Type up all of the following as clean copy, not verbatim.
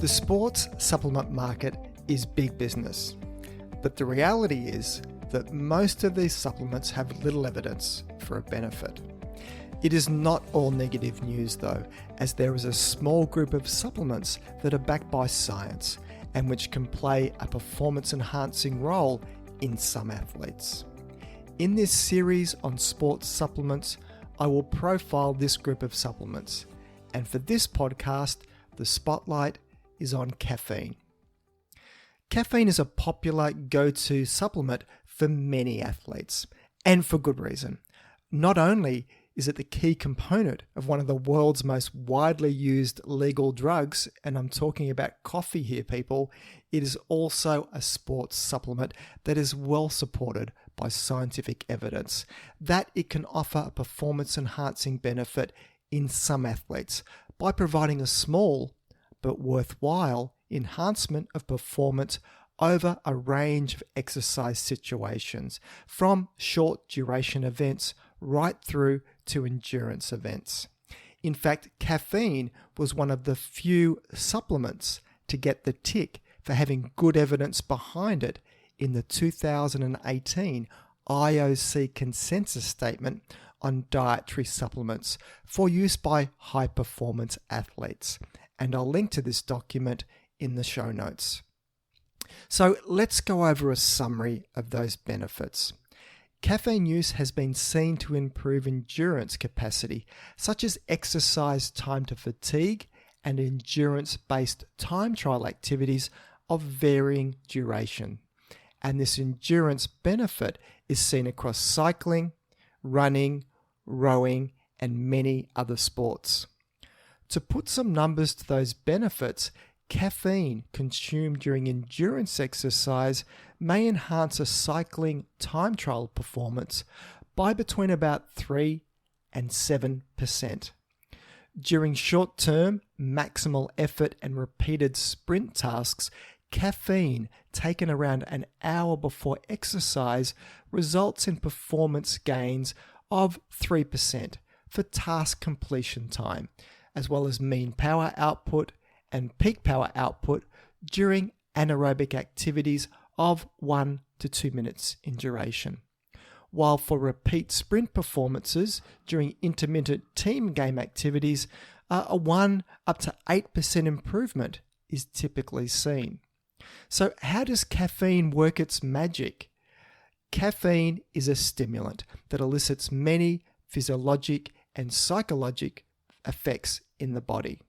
The sports supplement market is big business, but the reality is that most of these supplements have little evidence for a benefit. It is not all negative news though, as there is a small group of supplements that are backed by science and which can play a performance-enhancing role in some athletes. In this series on sports supplements, I will profile this group of supplements, and for this podcast, the spotlight is on caffeine. Caffeine is a popular go-to supplement for many athletes, and for good reason. Not only is it the key component of one of the world's most widely used legal drugs, and I'm talking about coffee here, people, it is also a sports supplement that is well supported by scientific evidence that it can offer a performance-enhancing benefit in some athletes by providing a small but worthwhile enhancement of performance over a range of exercise situations, from short duration events right through to endurance events. In fact, caffeine was one of the few supplements to get the tick for having good evidence behind it in the 2018 IOC consensus statement on dietary supplements for use by high-performance athletes. And I'll link to this document in the show notes. So let's go over a summary of those benefits. Caffeine use has been seen to improve endurance capacity, such as exercise time to fatigue and endurance-based time trial activities of varying duration. And this endurance benefit is seen across cycling, running, rowing, and many other sports. To put some numbers to those benefits, caffeine consumed during endurance exercise may enhance a cycling time trial performance by between about 3 and 7%. During short-term, maximal effort and repeated sprint tasks, caffeine taken around an hour before exercise results in performance gains of 3% for task completion time, as well as mean power output and peak power output during anaerobic activities of 1 to 2 minutes in duration. While for repeat sprint performances during intermittent team game activities, a 1 up to 8% improvement is typically seen. So how does caffeine work its magic? Caffeine is a stimulant that elicits many physiologic and psychologic effects in the body.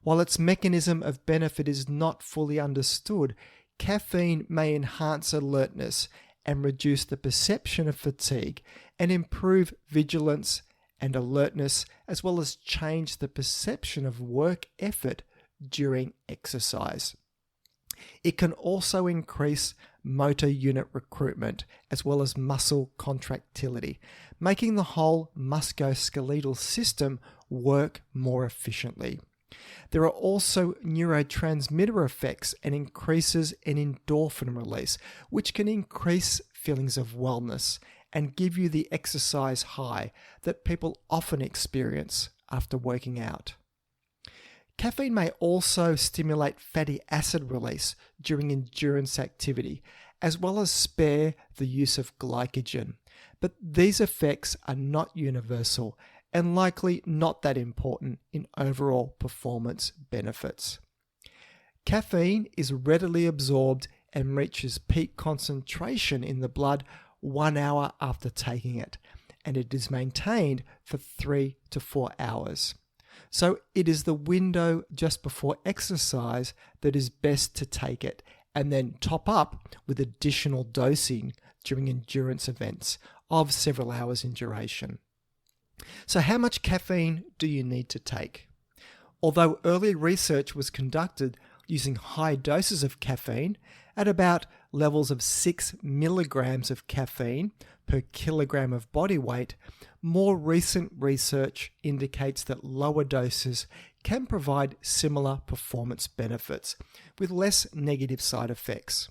While its mechanism of benefit is not fully understood, caffeine may enhance alertness and reduce the perception of fatigue and improve vigilance and alertness, as well as change the perception of work effort during exercise. It can also increase motor unit recruitment as well as muscle contractility, making the whole musculoskeletal system work more efficiently. There are also neurotransmitter effects and increases in endorphin release, which can increase feelings of wellness and give you the exercise high that people often experience after working out. Caffeine may also stimulate fatty acid release during endurance activity, as well as spare the use of glycogen. But these effects are not universal and likely not that important in overall performance benefits. Caffeine is readily absorbed and reaches peak concentration in the blood 1 hour after taking it, and it is maintained for 3 to 4 hours. So it is the window just before exercise that is best to take it, and then top up with additional dosing during endurance events of several hours in duration. So how much caffeine do you need to take? Although early research was conducted using high doses of caffeine at about levels of 6 milligrams of caffeine per kilogram of body weight, more recent research indicates that lower doses can provide similar performance benefits with less negative side effects.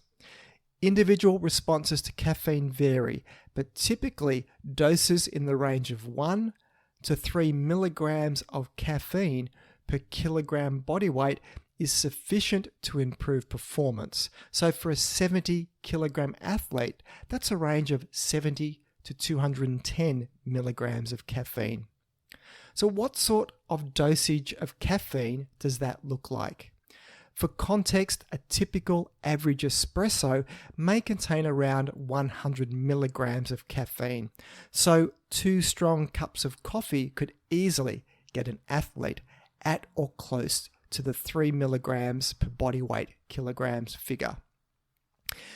Individual responses to caffeine vary, but typically doses in the range of 1 to 3 milligrams of caffeine per kilogram body weight is sufficient to improve performance. So for a 70 kilogram athlete, that's a range of 70 to 210 milligrams of caffeine. So what sort of dosage of caffeine does that look like? For context, a typical average espresso may contain around 100 milligrams of caffeine. So 2 strong cups of coffee could easily get an athlete at or close to the 3 milligrams per body weight kilograms figure.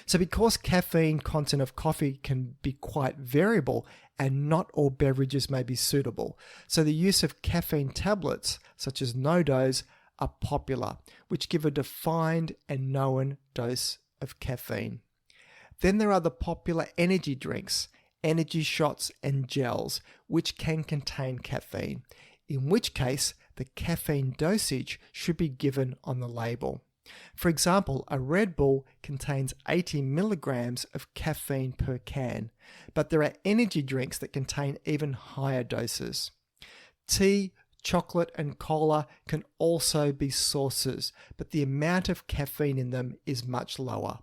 So because caffeine content of coffee can be quite variable and not all beverages may be suitable, so the use of caffeine tablets such as NoDoz are popular, which give a defined and known dose of caffeine. Then there are the popular energy drinks, energy shots and gels, which can contain caffeine, in which case the caffeine dosage should be given on the label. For example, a Red Bull contains 80 milligrams of caffeine per can, but there are energy drinks that contain even higher doses. Tea, chocolate and cola can also be sources, but the amount of caffeine in them is much lower.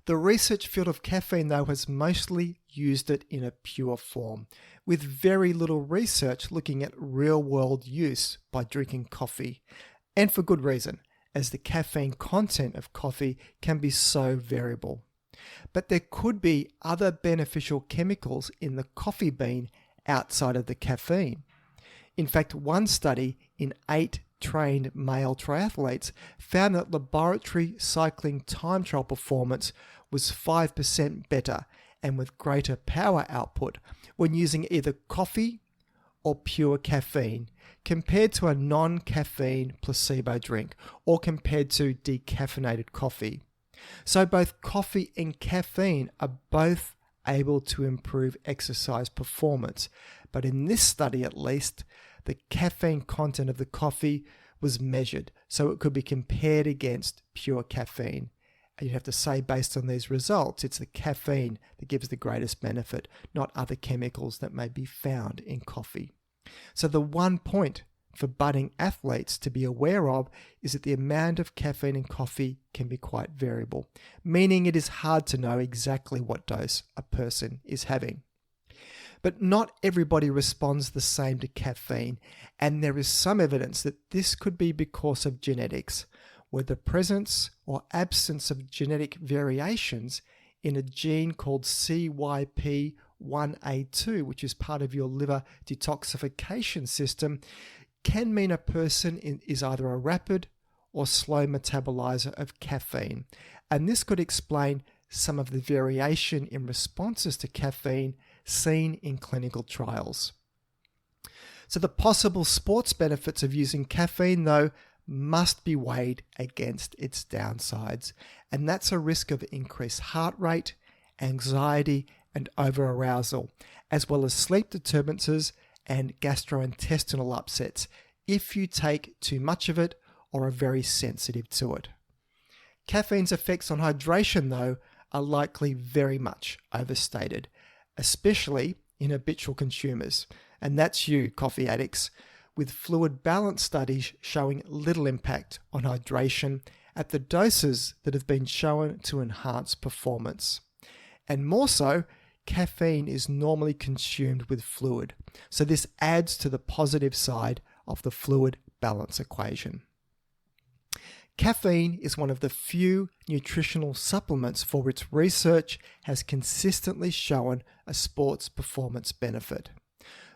The research field of caffeine, though, has mostly used it in a pure form, with very little research looking at real-world use by drinking coffee, and for good reason, as the caffeine content of coffee can be so variable. But there could be other beneficial chemicals in the coffee bean outside of the caffeine. In fact, one study in 8 trained male triathletes found that laboratory cycling time trial performance was 5% better and with greater power output when using either coffee or pure caffeine compared to a non-caffeine placebo drink or compared to decaffeinated coffee. So both coffee and caffeine are both able to improve exercise performance, but in this study at least, the caffeine content of the coffee was measured, so it could be compared against pure caffeine. And you'd have to say, based on these results, it's the caffeine that gives the greatest benefit, not other chemicals that may be found in coffee. So the one point for budding athletes to be aware of is that the amount of caffeine in coffee can be quite variable, meaning it is hard to know exactly what dose a person is having. But not everybody responds the same to caffeine, and there is some evidence that this could be because of genetics, where the presence or absence of genetic variations in a gene called CYP1A2, which is part of your liver detoxification system, can mean a person is either a rapid or slow metabolizer of caffeine. And this could explain some of the variation in responses to caffeine seen in clinical trials. So the possible sports benefits of using caffeine, though, must be weighed against its downsides, and that's a risk of increased heart rate, anxiety, and over-arousal, as well as sleep disturbances and gastrointestinal upsets if you take too much of it or are very sensitive to it. Caffeine's effects on hydration, though, are likely very much overstated, especially in habitual consumers, and that's you, coffee addicts, with fluid balance studies showing little impact on hydration at the doses that have been shown to enhance performance. And more so, caffeine is normally consumed with fluid, so this adds to the positive side of the fluid balance equation. Caffeine is one of the few nutritional supplements for which research has consistently shown a sports performance benefit.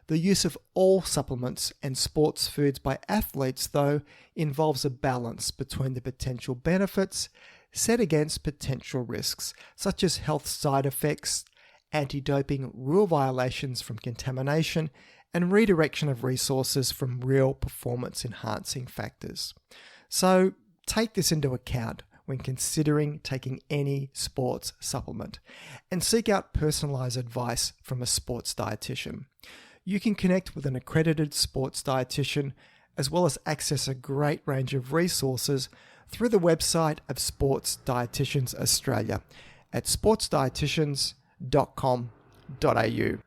The use of all supplements and sports foods by athletes, though, involves a balance between the potential benefits set against potential risks, such as health side effects, anti-doping rule violations from contamination, and redirection of resources from real performance-enhancing factors. So take this into account when considering taking any sports supplement, and seek out personalized advice from a sports dietitian. You can connect with an accredited sports dietitian, as well as access a great range of resources through the website of Sports Dietitians Australia at sportsdietitians.com.au.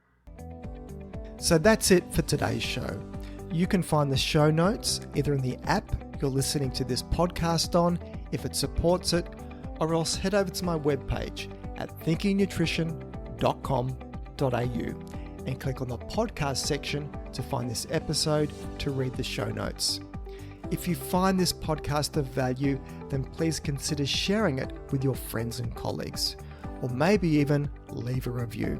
So that's it for today's show. You can find the show notes either in the app you're listening to this podcast on, if it supports it, or else head over to my webpage at thinkingnutrition.com.au and click on the podcast section to find this episode to read the show notes. If you find this podcast of value, then please consider sharing it with your friends and colleagues, or maybe even leave a review.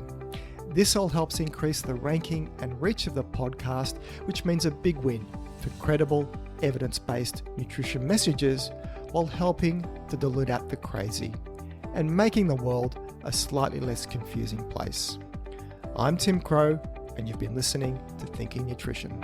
This all helps increase the ranking and reach of the podcast, which means a big win for credible, evidence-based nutrition messages while helping to dilute out the crazy and making the world a slightly less confusing place. I'm Tim Crowe, and you've been listening to Thinking Nutrition.